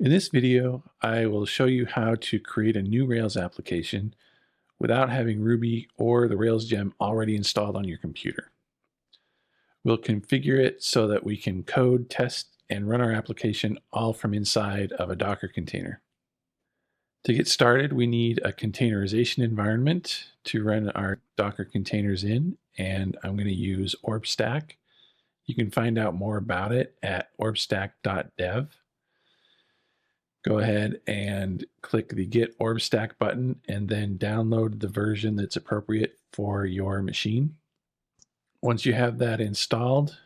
In this video, I will show you how to create a new Rails application without having Ruby or the Rails gem already installed on your computer. We'll configure it so that we can code, test, and run our application all from inside of a Docker container. To get started, we need a containerization environment to run our Docker containers in, and I'm going to use OrbStack. You can find out more about it at orbstack.dev. Go ahead and click the Git OrbStack button and then download the version that's appropriate for your machine. Once you have that installed,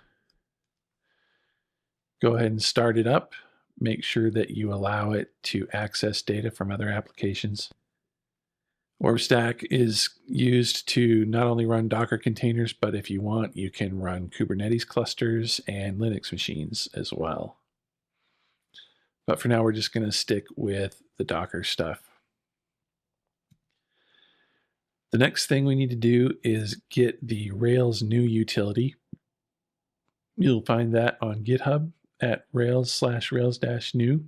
go ahead and start it up. Make sure that you allow it to access data from other applications. OrbStack is used to not only run Docker containers, but if you want, you can run Kubernetes clusters and Linux machines as well. But for now, we're just going to stick with the Docker stuff. The next thing we need to do is get the Rails new utility. You'll find that on GitHub at rails/rails-new.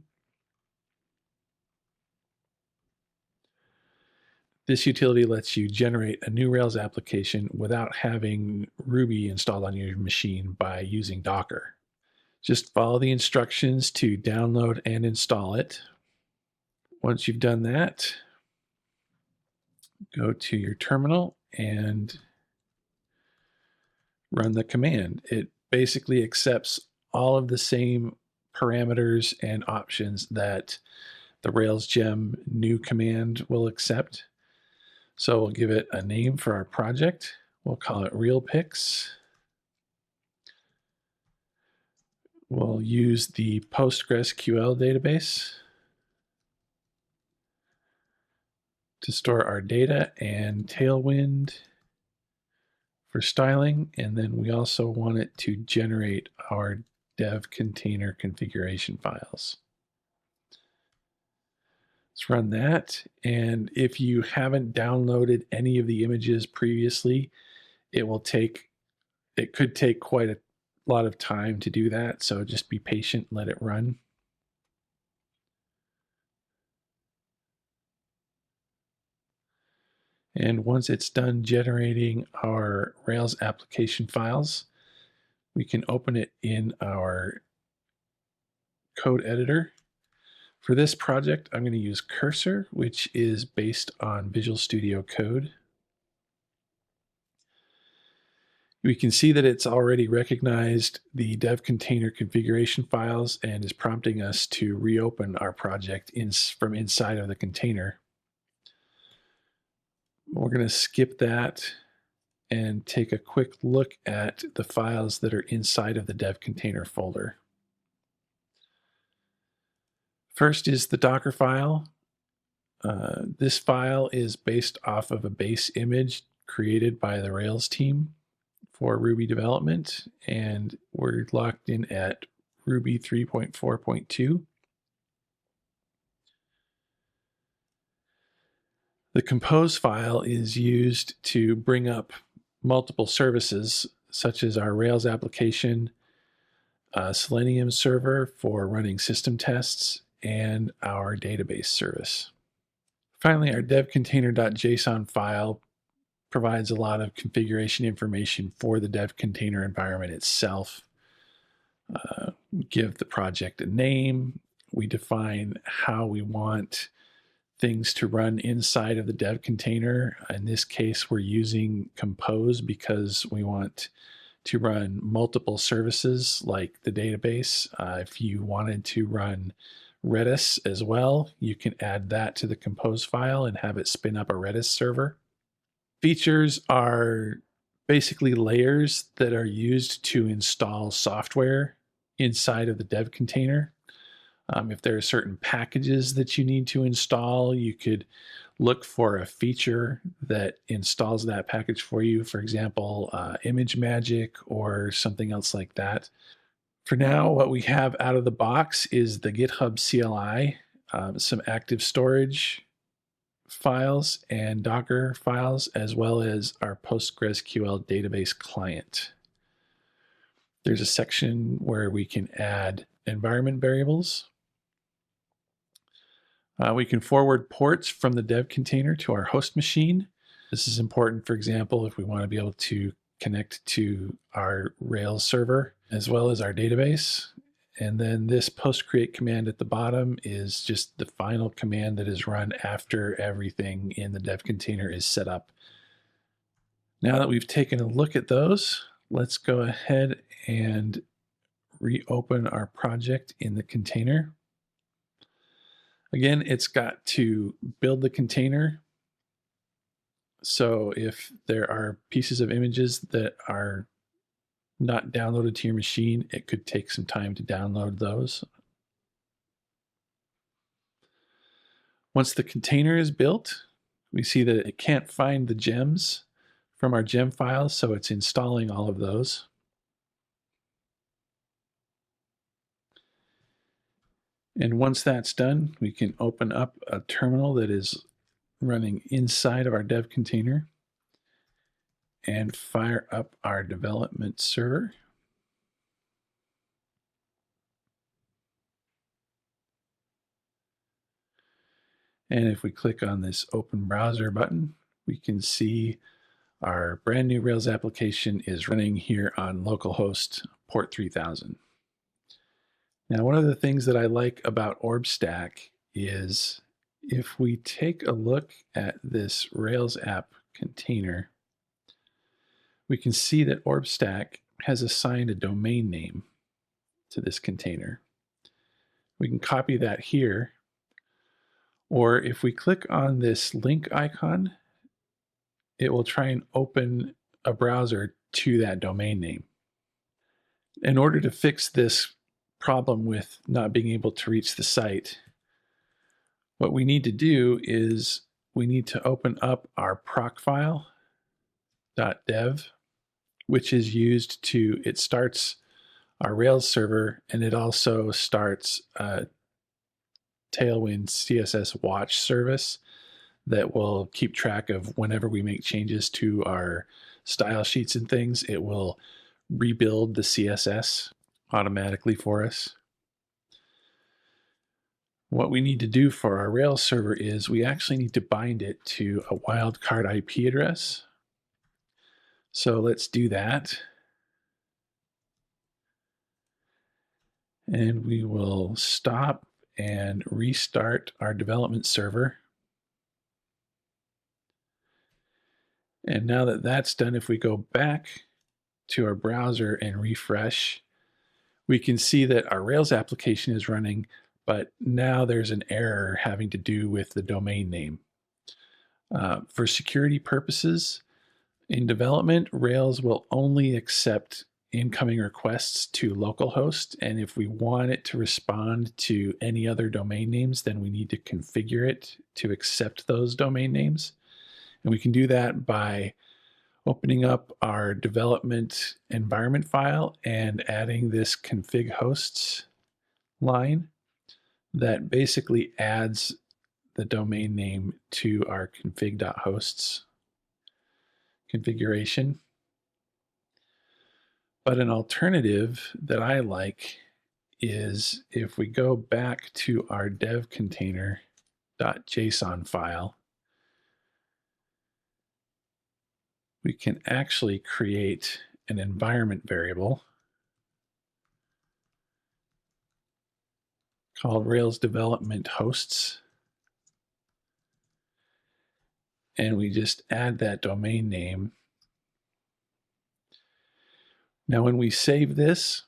This utility lets you generate a new Rails application without having Ruby installed on your machine by using Docker. Just follow the instructions to download and install it. Once you've done that, go to your terminal and run the command. It basically accepts all of the same parameters and options that the Rails gem new command will accept. So we'll give it a name for our project. We'll call it RealPix. We'll use the PostgreSQL database to store our data and Tailwind for styling. And then we also want it to generate our dev container configuration files. Let's run that. And if you haven't downloaded any of the images previously, it could take quite a lot of time to do that. So just be patient, let it run. And once it's done generating our Rails application files, we can open it in our code editor. For this project, I'm going to use Cursor, which is based on Visual Studio Code. We can see that it's already recognized the dev container configuration files and is prompting us to reopen our project from inside of the container. We're going to skip that and take a quick look at the files that are inside of the dev container folder. First is the Docker file. This file is based off of a base image created by the Rails team for Ruby development, and we're locked in at Ruby 3.4.2. The compose file is used to bring up multiple services, such as our Rails application, Selenium server for running system tests, and our database service. Finally, our devcontainer.json file provides a lot of configuration information for the dev container environment itself. We give the project a name. We define how we want things to run inside of the dev container. In this case, we're using compose because we want to run multiple services like the database. If you wanted to run Redis as well, you can add that to the compose file and have it spin up a Redis server. Features are basically layers that are used to install software inside of the dev container. If there are certain packages that you need to install, you could look for a feature that installs that package for you. For example, ImageMagick or something else like that. For now, what we have out of the box is the GitHub CLI, some active storage files and Docker files, as well as our PostgreSQL database client. There's a section where we can add environment variables. We can forward ports from the dev container to our host machine. This is important, for example, if we want to be able to connect to our Rails server as well as our database. And then this post create command at the bottom is just the final command that is run after everything in the dev container is set up. Now that we've taken a look at those, let's go ahead and reopen our project in the container. Again, it's got to build the container. So if there are pieces of images that are not downloaded to your machine, it could take some time to download those. Once the container is built, we see that it can't find the gems from our gem files, so it's installing all of those. And once that's done, we can open up a terminal that is running inside of our dev container and fire up our development server. And if we click on this open browser button, we can see our brand new Rails application is running here on localhost port 3000. Now, one of the things that I like about OrbStack is if we take a look at this Rails app container, we can see that OrbStack has assigned a domain name to this container. We can copy that here, or if we click on this link icon, it will try and open a browser to that domain name. In order to fix this problem with not being able to reach the site, what we need to do is we need to open up our procfile.dev, which is used to, it starts our Rails server, and it also starts a Tailwind CSS watch service that will keep track of whenever we make changes to our style sheets and things. It will rebuild the CSS automatically for us. What we need to do for our Rails server is we actually need to bind it to a wildcard IP address. So let's do that. And we will stop and restart our development server. And now that that's done, if we go back to our browser and refresh, we can see that our Rails application is running, but now there's an error having to do with the domain name. For security purposes, in development, Rails will only accept incoming requests to localhost, and if we want it to respond to any other domain names, then we need to configure it to accept those domain names. And we can do that by opening up our development environment file and adding this config hosts line that basically adds the domain name to our config.hosts configuration. But an alternative that I like is if we go back to our dev container.json file, we can actually create an environment variable called Rails development hosts. And we just add that domain name. Now, when we save this,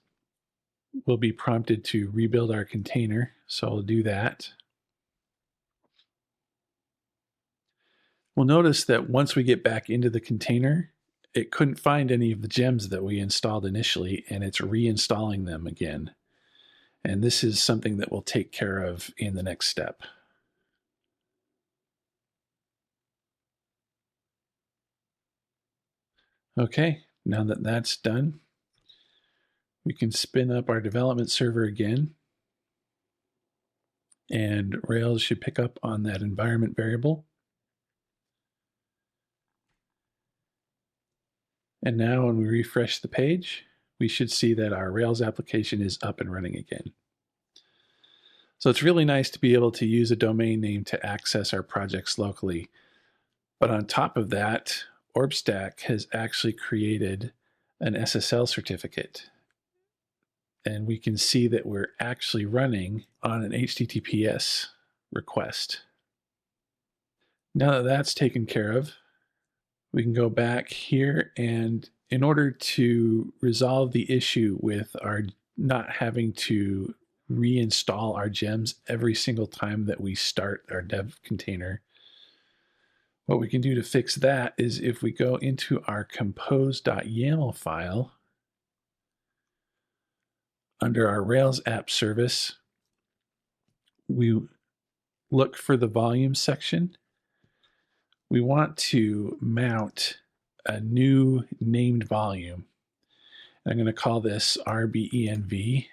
we'll be prompted to rebuild our container. So I'll do that. We'll notice that once we get back into the container, it couldn't find any of the gems that we installed initially, and it's reinstalling them again. And this is something that we'll take care of in the next step. Okay, now that that's done, we can spin up our development server again, and Rails should pick up on that environment variable. And now when we refresh the page, we should see that our Rails application is up and running again. So it's really nice to be able to use a domain name to access our projects locally. But on top of that, OrbStack has actually created an SSL certificate. And we can see that we're actually running on an HTTPS request. Now that that's taken care of, we can go back here, and in order to resolve the issue with our not having to reinstall our gems every single time that we start our dev container, what we can do to fix that is if we go into our compose.yaml file, under our Rails app service, we look for the volume section. We want to mount a new named volume. I'm going to call this RBENV.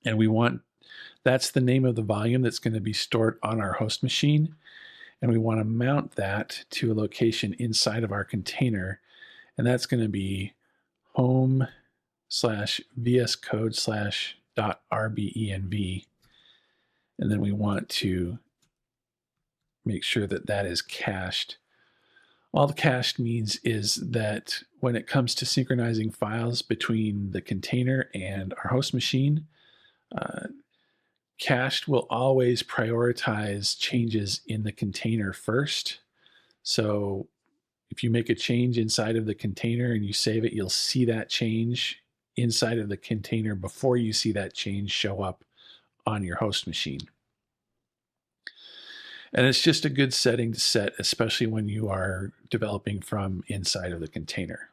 And that's the name of the volume that's going to be stored on our host machine. And we want to mount that to a location inside of our container. And that's going to be home/vscode/.rbenv. And then we want to make sure that that is cached. All the cached means is that when it comes to synchronizing files between the container and our host machine, cached will always prioritize changes in the container first. So if you make a change inside of the container and you save it, you'll see that change inside of the container before you see that change show up on your host machine. And it's just a good setting to set, especially when you are developing from inside of the container.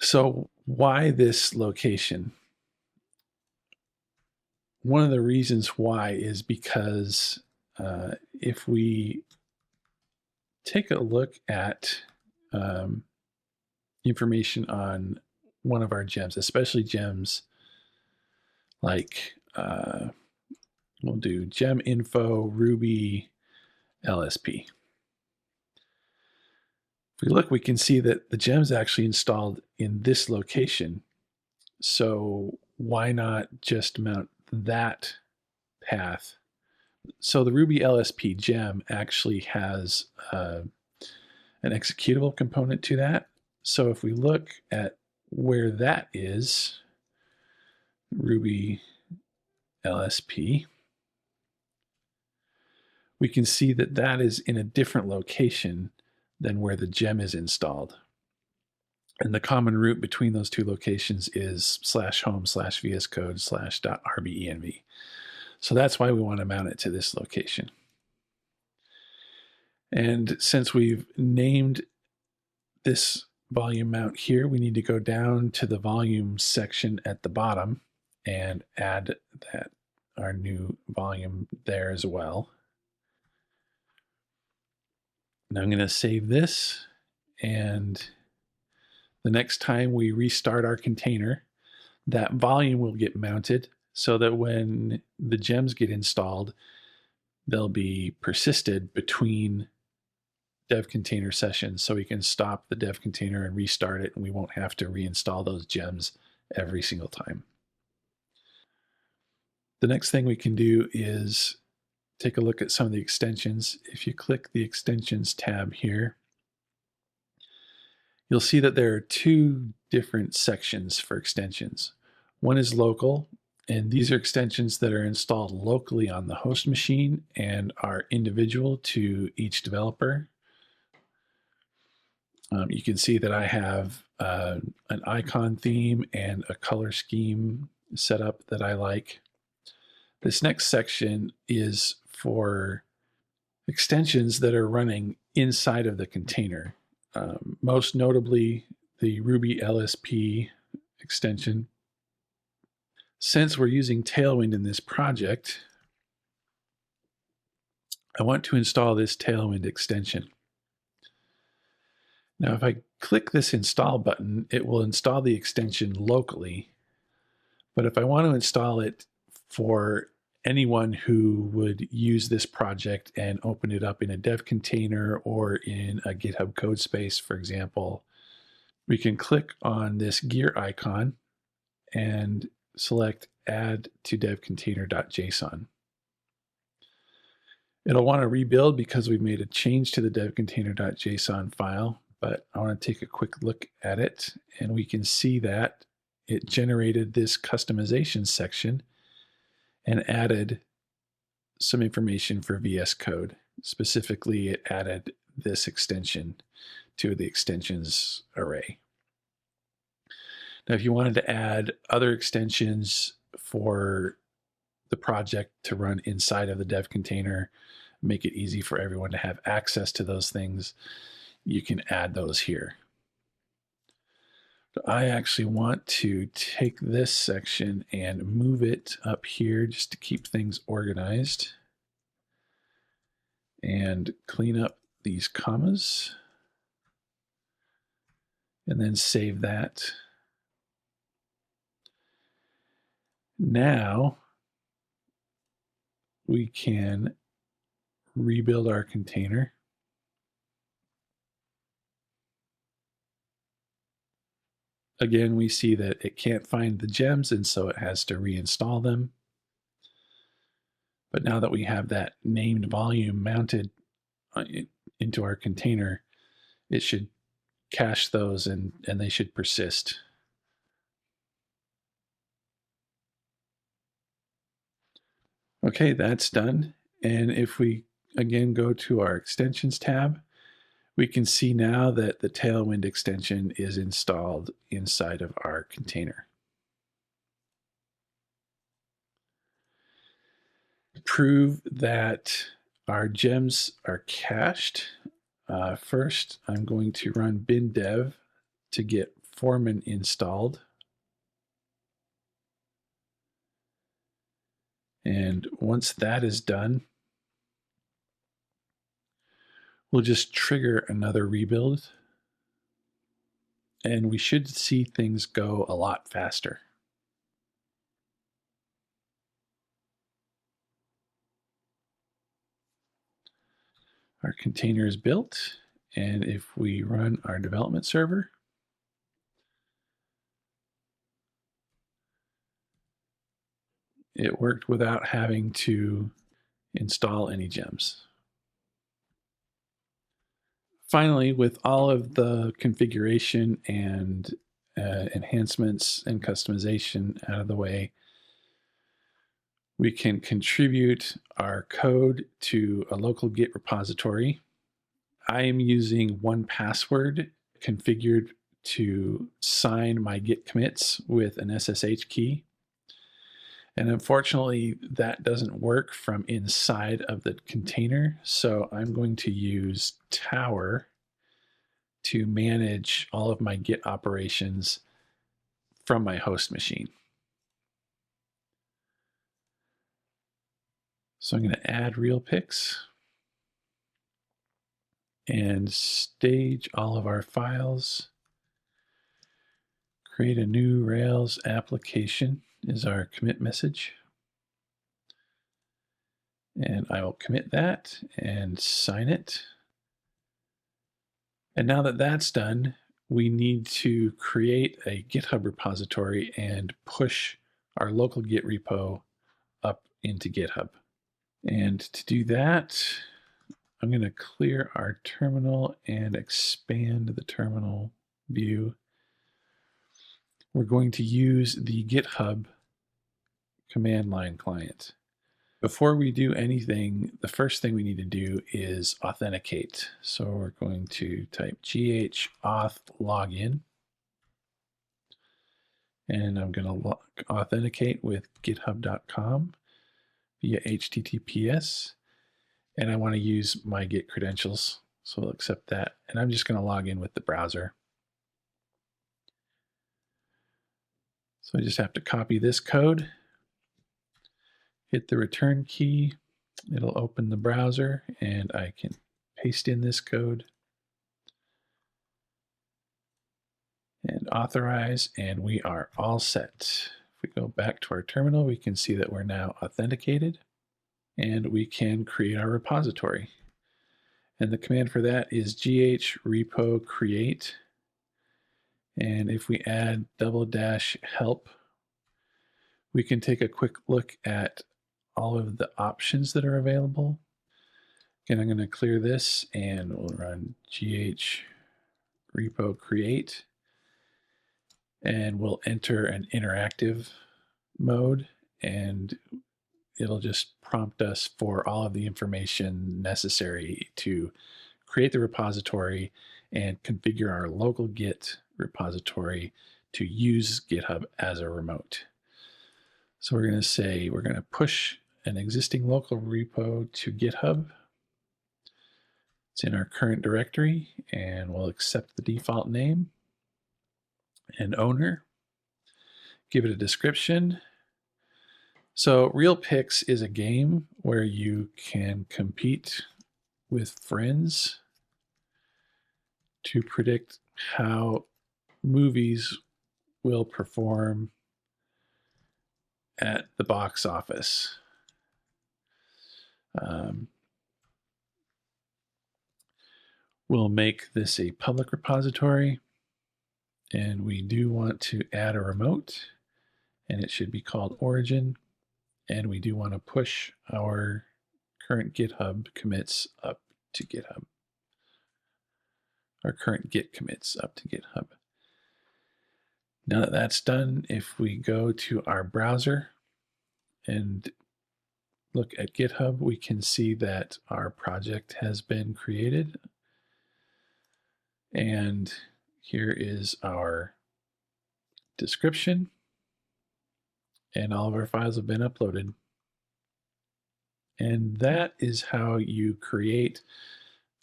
So why this location? One of the reasons why is because if we take a look at information on one of our gems, especially gems like we'll do gem info Ruby LSP. If we look, we can see that the gem's actually installed in this location. So why not just mount that path? So the Ruby LSP gem actually has an executable component to that. So if we look at where that is, Ruby LSP, we can see that that is in a different location than where the gem is installed. And the common root between those two locations is /home/vscode/.rbenv. So that's why we want to mount it to this location. And since we've named this volume mount here, we need to go down to the volume section at the bottom and add our new volume there as well. Now I'm going to save this, and the next time we restart our container, that volume will get mounted so that when the gems get installed, they'll be persisted between dev container sessions, so we can stop the dev container and restart it, and we won't have to reinstall those gems every single time. The next thing we can do is take a look at some of the extensions. If you click the extensions tab here, you'll see that there are two different sections for extensions. One is local, and these are extensions that are installed locally on the host machine and are individual to each developer. You can see that I have an icon theme and a color scheme set up that I like. This next section is for extensions that are running inside of the container. Most notably, the Ruby LSP extension. Since we're using Tailwind in this project, I want to install this Tailwind extension. Now, if I click this install button, it will install the extension locally. But if I want to install it for anyone who would use this project and open it up in a dev container or in a GitHub code space, for example, we can click on this gear icon and select add to devcontainer.json. It'll want to rebuild because we've made a change to the devcontainer.json file, but I want to take a quick look at it, and we can see that it generated this customization section and added some information for VS Code. Specifically, it added this extension to the extensions array. Now, if you wanted to add other extensions for the project to run inside of the dev container, make it easy for everyone to have access to those things, you can add those here. But I actually want to take this section and move it up here just to keep things organized and clean up these commas and then save that. Now we can rebuild our container. Again, we see that it can't find the gems, and so it has to reinstall them. But now that we have that named volume mounted into our container, it should cache those and they should persist. Okay, that's done. And if we again go to our extensions tab, we can see now that the Tailwind extension is installed inside of our container. To prove that our gems are cached, first I'm going to run bin dev to get Foreman installed. And once that is done, we'll just trigger another rebuild, and we should see things go a lot faster. Our container is built, and if we run our development server, it worked without having to install any gems. Finally, with all of the configuration and enhancements and customization out of the way, we can contribute our code to a local Git repository. I am using 1Password configured to sign my Git commits with an SSH key. And unfortunately, that doesn't work from inside of the container. So I'm going to use Tower to manage all of my Git operations from my host machine. So I'm going to add real pics and stage all of our files. Create a new Rails application is our commit message. And I will commit that and sign it. And now that that's done, we need to create a GitHub repository and push our local Git repo up into GitHub. And to do that, I'm going to clear our terminal and expand the terminal view. We're going to use the GitHub command line client. Before we do anything, the first thing we need to do is authenticate. So we're going to type auth login. And I'm going to authenticate with github.com via HTTPS. And I want to use my Git credentials. So I'll accept that. And I'm just going to log in with the browser. So I just have to copy this code, hit the return key, it'll open the browser, and I can paste in this code and authorize, and we are all set. If we go back to our terminal, we can see that we're now authenticated, and we can create our repository. And the command for that is gh repo create. And if we add -- help We can take a quick look at all of the options that are available. Again, I'm going to clear this and we'll run gh repo create, and we'll enter an interactive mode, and it'll just prompt us for all of the information necessary to create the repository and configure our local Git repository to use GitHub as a remote. So we're going to say we're going to push an existing local repo to GitHub. It's in our current directory, and we'll accept the default name and owner. Give it a description. So Real Picks is a game where you can compete with friends to predict how movies will perform at the box office. We'll make this a public repository, and we do want to add a remote, and it should be called Origin, and we do want to push our current GitHub commits up to GitHub. Our current Git commits up to GitHub. Now that that's done, if we go to our browser and look at GitHub, we can see that our project has been created. And here is our description, and all of our files have been uploaded. And that is how you create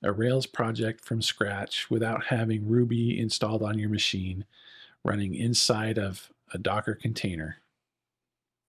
a Rails project from scratch without having Ruby installed on your machine, running inside of a Docker container.